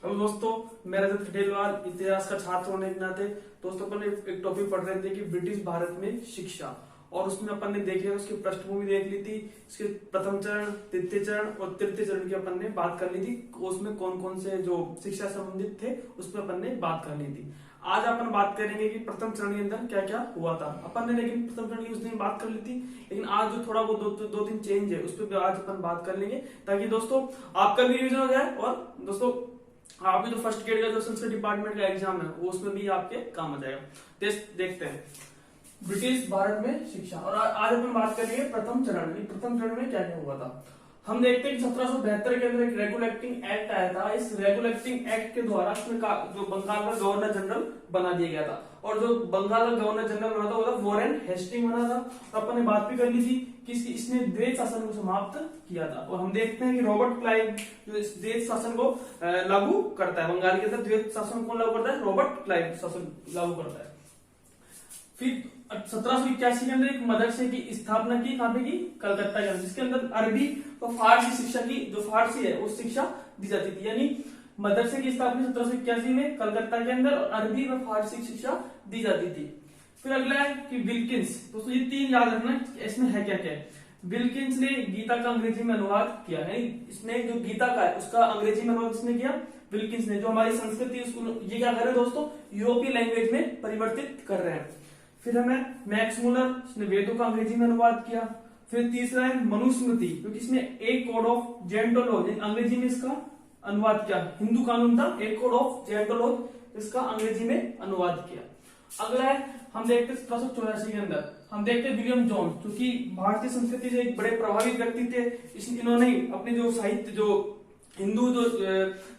अब दोस्तों, मेरा जब खटेलवाल इतिहास का छात्र होने के नाते दोस्तों अपन एक टॉपिक पढ़ रहे थे कि ब्रिटिश भारत में शिक्षा, और उसमें अपन ने देख लिया, उसकी पृष्ठभूमि देख ली थी, इसके प्रथम चरण, द्वितीय चरण और तृतीय चरण की अपन ने बात कर ली थी। उसमें कौन कौन से जो शिक्षा संबंधित थे उस पर अपन ने बात कर ली थी। आज अपन बात करेंगे कि प्रथम चरण के अंदर क्या क्या हुआ था अपन ने, लेकिन प्रथम चरण की उस दिन बात कर ली थी, लेकिन आज जो थोड़ा वो दो तीन चेंज है उस पर आज अपन बात कर लेंगे, ताकि दोस्तों आपका भी रिविजन हो जाए और दोस्तों आप भी जो फर्स्ट ग्रेड का जो संस्कृत डिपार्टमेंट का एग्जाम है वो उसमें भी आपके काम आ जाएगा। देखते हैं ब्रिटिश भारत में शिक्षा, और आज अपन बात करेंगे प्रथम चरण की। प्रथम चरण में क्या क्या हुआ था हम देखते हैं कि 1772 के अंदर एक रेगुलेटिंग एक्ट आया था। इस रेगुलेटिंग एक्ट के द्वारा जो बंगाल का गवर्नर जनरल बना दिया गया था, और जो बंगाल का गवर्नर जनरल बना था वो था वॉरेन हेस्टिंग बना था। और अपन ने बात भी कर ली थी कि इसने द्वैत शासन को समाप्त किया था, और हम देखते हैं कि रॉबर्ट क्लाइव जो इस द्वैत शासन को लागू करता है। बंगाल के अंदर द्वैत शासन कौन लागू करता है? रॉबर्ट क्लाइव शासन लागू करता है। फिर 1781 के अंदर एक मदरसे की स्थापना की, कहां पे की? कलकत्ता के अंदर, जिसके अंदर अरबी और फारसी शिक्षा की, जो फारसी है उस शिक्षा दी जाती थी। यानी मदरसे की स्थापना 1781 में कलकत्ता के अंदर अरबी व फारसी शिक्षा दी जाती थी। फिर अगला है कि विल्किंस। दोस्तों ये तीन याद रखना, इसमें है क्या क्या। विल्किंस ने गीता का अंग्रेजी में अनुवाद किया है। इसने जो गीता का है उसका अंग्रेजी में अनुवाद किसने किया? विल्किंस ने। जो हमारी संस्कृति उसको ये क्या कर रहे हैं दोस्तों? यूरोपीय लैंग्वेज में परिवर्तित कर रहे हैं। फिर हमें मैक्स मूलर, इसने वेदों का अंग्रेजी में अनुवाद किया। फिर तीसरा है मनुस्मृति, क्योंकि इसमें एक कोड ऑफ जेंटोलॉजी, अंग्रेजी में इसका अनुवाद किया। हिंदू कानून था, एक कोड ऑफ जेंटोलॉजी, इसका अंग्रेजी में अनुवाद किया। अगला है हम देखते हैं 1784 के अंदर हम देखते हैं विलियम जोन्स, जो कि भारतीय संस्कृति से एक बड़े प्रभावित व्यक्ति थे। इन्होंने अपने जो साहित्य, जो हिंदू जो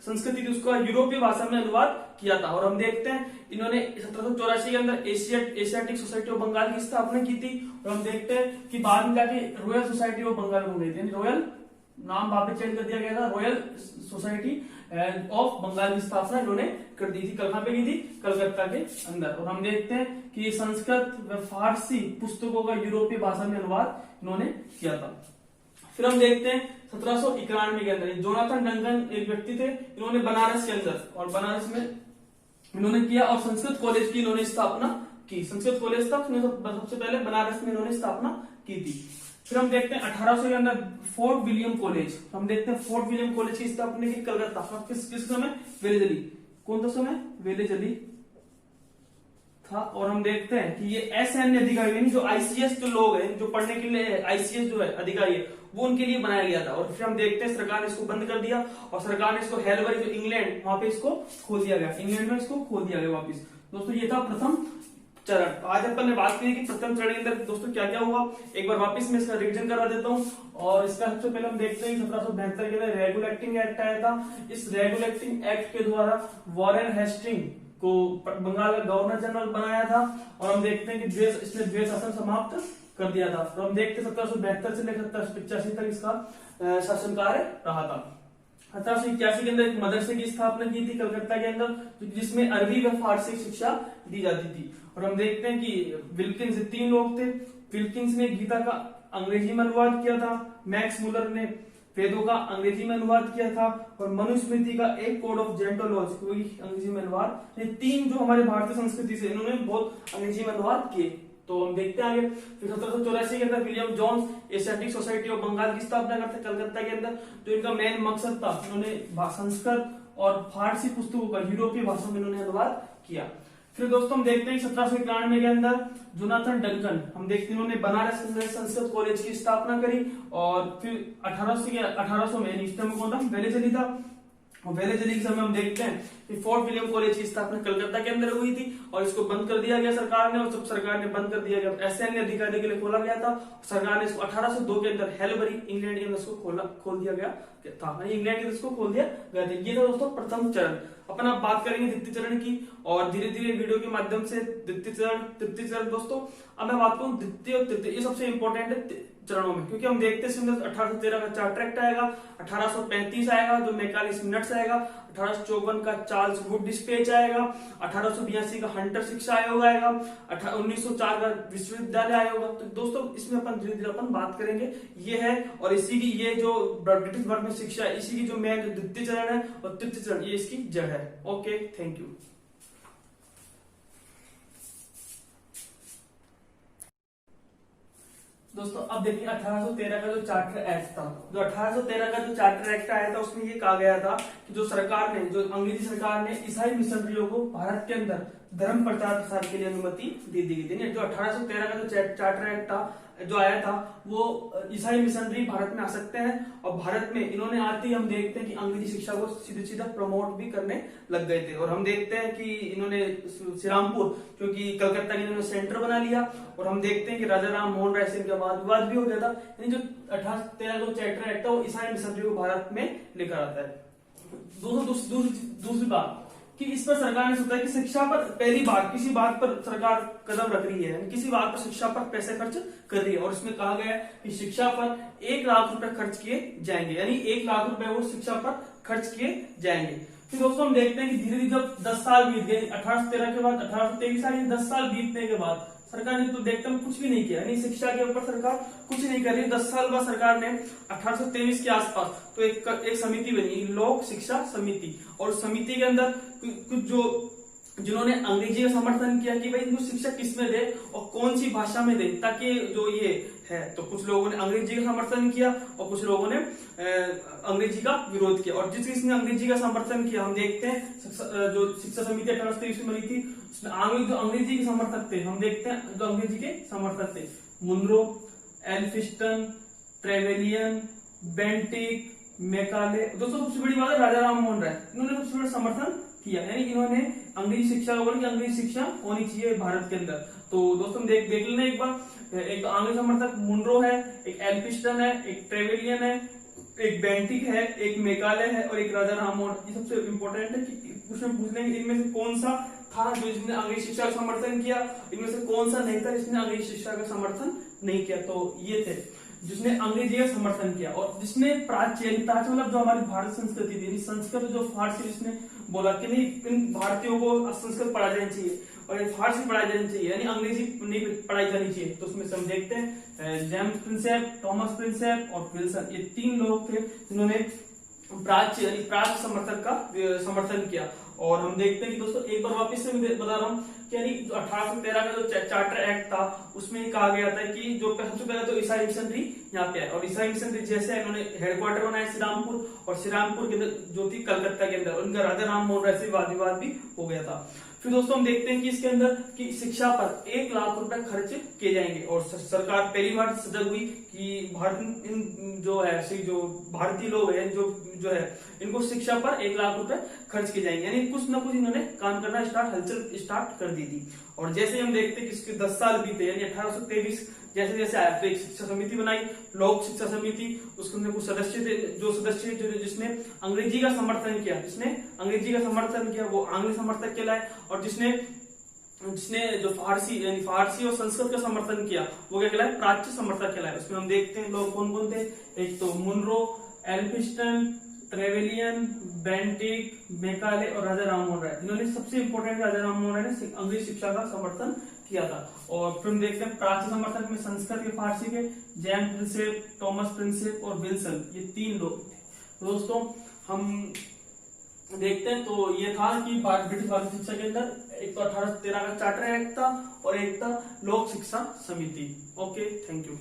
संस्कृति थी उसका यूरोपीय भाषा में अनुवाद किया था। और हम देखते हैं इन्होंने 1784 के अंदर एशियाटिक सोसाइटी ऑफ बंगाल की स्थापना की थी। और हम देखते हैं कि बाद में जाके रॉयल सोसाइटी ऑफ बंगाल बन गई थी। रॉयल नाम वापस चेंज कर दिया गया था, रॉयल सोसाइटी ऑफ बंगाल की स्थापना इन्होंने कर दी थी। कहाँ पे की थी? कलकत्ता के अंदर। और हम देखते हैं कि संस्कृत व फारसी पुस्तकों का यूरोपीय भाषा में अनुवाद इन्होंने किया था। फिर हम देखते हैं 1791 के अंदर जोनाथन डंकन एक व्यक्ति थे, इन्होंने बनारस के अंदर और बनारस में इन्होंने किया, और संस्कृत कॉलेज की इन्होंने स्थापना की। संस्कृत कॉलेज था सबसे पहले बनारस में इन्होंने स्थापना की थी। फिर हम देखते हैं 1800 के अंदर फोर्ट विलियम कॉलेज, हम देखते हैं फोर्ट विलियम कॉलेज की स्थापना की कलकत्ता। किस समय? वेलेजली। कौन सा समय? वेलेजली था। और हम देखते हैं कि ये एसएन अधिकारी, यानी जो आईसीएस जो लोग हैं, जो पढ़ने के लिए आईसीएस जो है अधिकारी है, वो उनके लिए बनाया गया था। और फिर हम देखते हैं सरकार ने इसको बंद कर दिया, और सरकार ने इसको हेलबरी जो इंग्लैंड, वहां पे इसको खोल दिया गया, इंग्लैंड में इसको खोल दिया गया वापिस। दोस्तों ये था प्रथम चरण। आज अपन ने बात की कि प्रथम चरण के अंदर दोस्तों क्या क्या हुआ, एक बार वापस मैं इसका रिवीजन करवा देता हूँ। और इसका सबसे पहले हम देखते हैं 1772 के अंदर रेगुलेटिंग एक्ट आया था। इस रेगुलेटिंग एक्ट के द्वारा वॉरेन हेस्टिंग को बंगाल का गवर्नर जनरल बनाया था। और हम देखते हैं कि इसने द्वैत शासन समाप्त कर दिया था। तो हम देखते हैं 1772 से लेकर 1785 तक इसका शासन कार्य रहा था। 1781 के अंदर एक मदरसे की स्थापना की थी कलकत्ता के अंदर, जिसमें अरबी व फारसी शिक्षा दी जाती थी। और हम देखते हैं कि विल्किंस तीन लोग थे। विल्किंस ने गीता का अंग्रेजी में अनुवाद किया था, मैक्स मूलर ने वेदों का अंग्रेजी में अनुवाद किया था, और मनुस्मृति का एक कोड ऑफ जेंटोलॉजी अंग्रेजी में अनुवाद। ये तीन जो हमारे भारतीय संस्कृति से इन्होंने बहुत अंग्रेजी में अनुवाद किए। तो हम देखते हैं आगे। फिर 1784 के अंदर William Jones Asiatic Society of Bengal की स्थापना करते कलकत्ता के अंदर। जो इनका मेन मकसद था, इन्होंने संस्कृत और फारसी पुस्तकों का यूरोपीय भाषा में इन्होंने अनुवाद किया। फिर दोस्तों हम देखते हैं 1791 के अंदर जोनाथन डंकन, हम देखते हैं इन्होंने बनारस में संस्कृत कॉलेज की स्थापना करी। और फिर 1800 में इस टाइम कौन था? वेलेजली था। और वेलेजली के समय हम देखते हैं कि फोर्ट विलियम कॉलेज की स्थापना कलकत्ता के अंदर हुई थी, और इसको बंद कर दिया गया सरकार ने। और जब सरकार ने बंद कर दिया गया, एसएन अधिकारी के लिए खोला गया था। सरकार ने इसको 1802 के अंदर हेलबरी इंग्लैंड के अंदर इसको खोल दिया गया था, इंग्लैंड के अंदर इसको खोल दिया गया था। ये था दोस्तों प्रथम चरण। अपन आप बात करेंगे द्वितीय चरण की, और धीरे धीरे वीडियो के माध्यम से द्वितीय चरण, तृतीय चरण। दोस्तों अब मैं बात करूं द्वितीय और तृतीय, ये सबसे इंपॉर्टेंट है चरणों में, क्योंकि हम देखते हैं 1813 का चार्टर एक्ट आएगा, 1835 आएगा जो मैकाले मिनट्स आएगा, 1854 का चार्ल्स वुड डिस्पैच आएगा, 1882 का हंटर शिक्षा आयोग आएगा, 1904 का विश्वविद्यालय आयोग। तो दोस्तों इसमें अपन धीरे धीरे अपन बात करेंगे, ये है। और इसी की ये जो ब्रिटिश भारत में में शिक्षा, इसी की जो मेन जो द्वितीय चरण है और तृतीय चरण, ये इसकी जड़ है। Okay, thank you. दोस्तों अब देखिए 1813 का जो चार्टर एक्ट था, जो 1813 का जो चार्टर एक्ट आया था, उसमें ये कहा गया था कि जो सरकार ने, जो अंग्रेजी सरकार ने ईसाई मिशनरियों को भारत के अंदर धर्म प्रचार प्रसार के लिए अनुमति दे दी गई थी। जो 1813 का जो चार्टर एक्ट था जो आया था, वो ईसाई मिशनरी भारत में आ सकते हैं, और भारत में इन्होंने आते ही हम देखते हैं कि अंग्रेजी शिक्षा को सीधे सीधा प्रमोट भी करने लग गए थे। और हम देखते हैं कि इन्होंने श्रीरामपुर, क्योंकि कलकत्ता की इन्होंने सेंटर बना लिया, और हम देखते हैं कि राजा राम मोहन राय सिंह के बाद विवाद भी हो गया था। यानी जो 1813 का चार्टर एक्ट था वो ईसाई मिशनरी को भारत में लेकर आता है। दूसरी बात कि इस पर सरकार ने सोचा कि शिक्षा पर पहली बार किसी बात पर सरकार कदम रख रही है, किसी बात पर शिक्षा पर पैसे खर्च कर रही है, और इसमें कहा गया है कि शिक्षा पर 1 लाख रुपए खर्च किए जाएंगे, यानी 1 लाख रुपए वो शिक्षा पर खर्च किए जाएंगे। फिर दोस्तों हम देखते हैं कि धीरे धीरे जब 10 साल बीत गए, 1813 के बाद 1823 साल, 10 साल बीतने के बाद सरकार ने तो देखते हैं कुछ भी नहीं किया, यानी शिक्षा के ऊपर सरकार कुछ नहीं कर रही। 10 साल बाद सरकार ने 1823 के आसपास तो एक समिति बनी, लोक शिक्षा समिति, और समिति के अंदर कुछ जो जिन्होंने अंग्रेजी का समर्थन किया कि भाई इनको शिक्षा किस में दे और कौन सी भाषा में दे, ताकि जो ये है, तो कुछ लोगों ने अंग्रेजी का समर्थन किया और कुछ लोगों ने अंग्रेजी का विरोध किया। और जिसने अंग्रेजी का समर्थन किया, हम देखते हैं जो शिक्षा समिति 1823 में बनी थी, उसमें जो अंग्रेजी के समर्थक थे, हम देखते हैं जो अंग्रेजी के समर्थक थे, Munro, Elphinstone, Trevelyan, Bentinck, Macaulay. दोस्तों सबसे बड़ी बात है राजा राम मोहन राय, इन्होंने सबसे बड़ा समर्थन किया, यानी इन्होंने अंग्रेजी शिक्षा को बोला कि अंग्रेजी शिक्षा होनी चाहिए भारत के अंदर। तो दोस्तों देख लेना एक बार, एक अंग्रेजी समर्थक मुनरो है, एक एल्फिस्टन है, एक ट्रेवेलियन है, एक बेंटिक है, एक मैकाले है और एक राजा राम मोहन। ये सबसे इंपॉर्टेंट है कि क्वेश्चन पूछ लेंगे इनमें से कौन सा था जो जिसने अंग्रेजी शिक्षा का समर्थन किया, इनमें से कौन सा नहीं था जिसने अंग्रेजी शिक्षा का समर्थन नहीं किया। तो ये थे जिसने अंग्रेजी का समर्थन किया, और जिसने प्राच्य मतलब जो हमारी भारत संस्कृति थी, संस्कृत जो फारसी, जिसने बोला कि नहीं इन भारतीयों को संस्कृत पढ़ा जाना चाहिए और फारसी पढ़ाई जानी चाहिए, यानी अंग्रेजी नहीं पढ़ाई जानी चाहिए। तो उसमें हम देखते हैं जेम्स प्रिंसेप, थॉमस प्रिंसेप और विल्सन, ये 3 लोग थे जिन्होंने प्राच्य यानी प्राच्य समर्थक का समर्थन किया। और हम देखते हैं कि दोस्तों एक बार वापस से मैं बता रहा हूँ कि यानी जो 1813 का जो चार्टर एक्ट था उसमें कहा गया था कि जो सबसे पहले तो ईसाई मिशनरी यहाँ पे है, और ईसाई मिशनरी जैसे इन्होंने हेडक्वार्टर बनाया श्रीरामपुर, और श्रीरामपुर के अंदर जो थी कलकत्ता के अंदर, उनका राजा राम मोहन राय से वाद विवाद भी हो गया था। फिर दोस्तों हम देखते हैं कि इसके अंदर कि शिक्षा पर 1 लाख रुपए खर्च किए जाएंगे, और सरकार पहली बार सजग हुई कि भारत जो है जो भारतीय लोग हैं जो है इनको शिक्षा पर 1 लाख रुपए खर्च किए जाएंगे, यानी कुछ ना कुछ इन्होंने काम करना हलचल स्टार्ट कर दी थी। और जैसे हम देखते हैं कि इसके 10 साल बीते, यानी 1823 जैसे जैसे आया तो एक शिक्षा समिति बनाई, लोक शिक्षा समिति, उसके अंदर कुछ सदस्य थे, जो सदस्य जिसने अंग्रेजी का समर्थन किया, वो आंग्ल समर्थक कहलाए, और जिसने जो फारसी यानी फारसी और संस्कृत का समर्थन किया वो क्या कहलाए, प्राच्य समर्थक कहलाए। उसमें हम देखते हैं लोग कौन कौन थे, एक तो Munro, Elphinstone, Trevelyan, Bentinck, Macaulay और राजा राम मोहन राय। इन्होंने सबसे इंपॉर्टेंट राजा राम मोहन राय ने अंग्रेजी शिक्षा का समर्थन किया था। और फिर हम देखते हैं प्राच्य समर्थक में संस्कृत के फारसी के जेम्स प्रिंसेप, थॉमस प्रिंसेप और विल्सन, ये 3 लोग थे। तो दोस्तों हम देखते हैं तो ये था कि ब्रिटिश भारत शिक्षा के अंदर एक तो 1813 का चार्टर एक्ट था और एक था लोक शिक्षा समिति। Okay, thank you.